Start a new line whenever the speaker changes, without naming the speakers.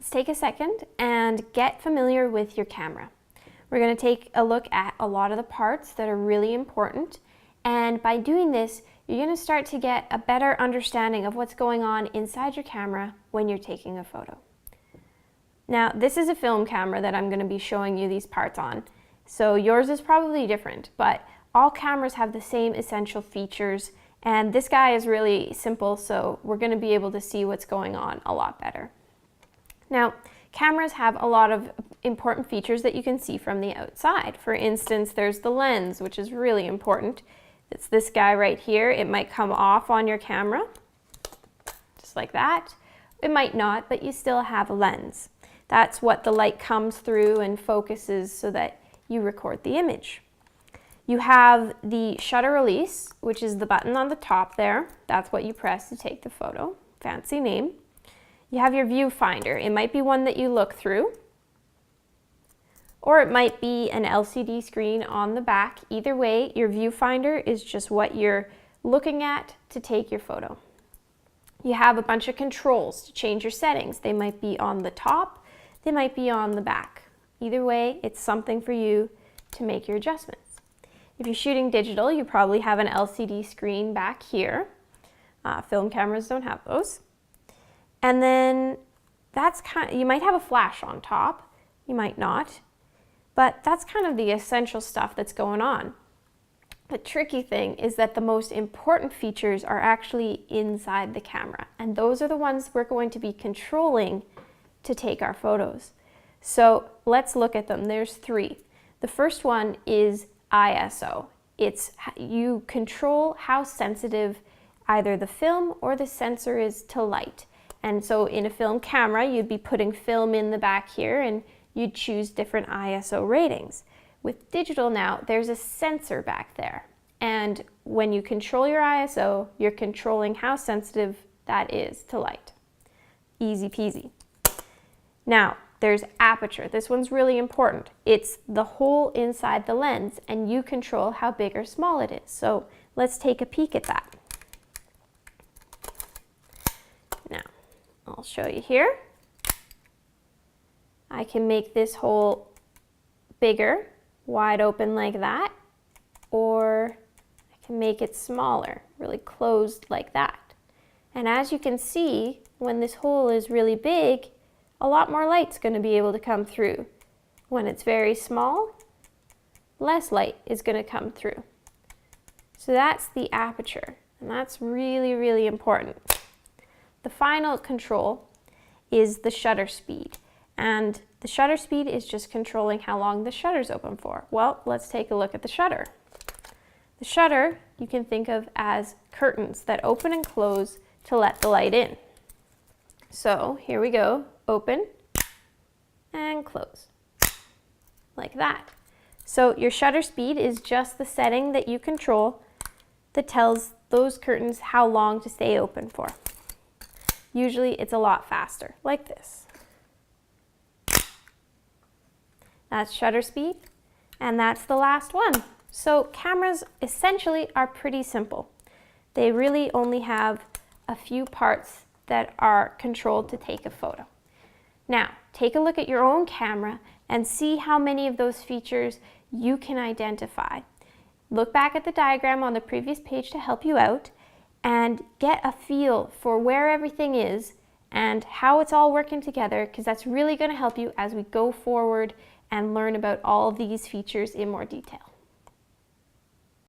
let's take a second and get familiar with your camera. We're going to take a look at a lot of the parts that are really important, and by doing this, you're going to start to get a better understanding of what's going on inside your camera when you're taking a photo. Now, this is a film camera that I'm going to be showing you these parts on, so yours is probably different, but all cameras have the same essential features, and this guy is really simple, so we're going to be able to see what's going on a lot better. Now, cameras have a lot of important features that you can see from the outside. For instance, there's the lens, which is really important. It's this guy right here. It might come off on your camera, just like that. It might not, but you still have a lens. That's what the light comes through and focuses so that you record the image. You have the shutter release, which is the button on the top there. That's what you press to take the photo. Fancy name. You have your viewfinder. It might be one that you look through, or it might be an LCD screen on the back. Either way, your viewfinder is just what you're looking at to take your photo. You have a bunch of controls to change your settings. They might be on the top, they might be on the back. Either way, it's something for you to make your adjustments. If you're shooting digital, you probably have an LCD screen back here. Film cameras don't have those. And then you might have a flash on top, you might not, but that's kind of the essential stuff that's going on. The tricky thing is that the most important features are actually inside the camera, and those are the ones we're going to be controlling to take our photos. So let's look at them. There's three. The first one is ISO. You control how sensitive either the film or the sensor is to light. And so in a film camera, you'd be putting film in the back here and you'd choose different ISO ratings. With digital now, there's a sensor back there. And when you control your ISO, you're controlling how sensitive that is to light. Easy peasy. Now, there's aperture. This one's really important. It's the hole inside the lens, and you control how big or small it is. So let's take a peek at that. Now, I'll show you here. I can make this hole bigger, wide open like that, or I can make it smaller, really closed like that. And as you can see, when this hole is really big, a lot more light's going to be able to come through. When it's very small, less light is going to come through. So that's the aperture, and that's really, really important. The final control is the shutter speed, and the shutter speed is just controlling how long the shutter's open for. Well, let's take a look at the shutter. The shutter you can think of as curtains that open and close to let the light in. So here we go, open and close, like that. So your shutter speed is just the setting that you control that tells those curtains how long to stay open for. Usually it's a lot faster, like this. That's shutter speed, and that's the last one. So cameras essentially are pretty simple. They really only have a few parts that are controlled to take a photo. Now, take a look at your own camera and see how many of those features you can identify. Look back at the diagram on the previous page to help you out and get a feel for where everything is and how it's all working together, because that's really going to help you as we go forward and learn about all of these features in more detail.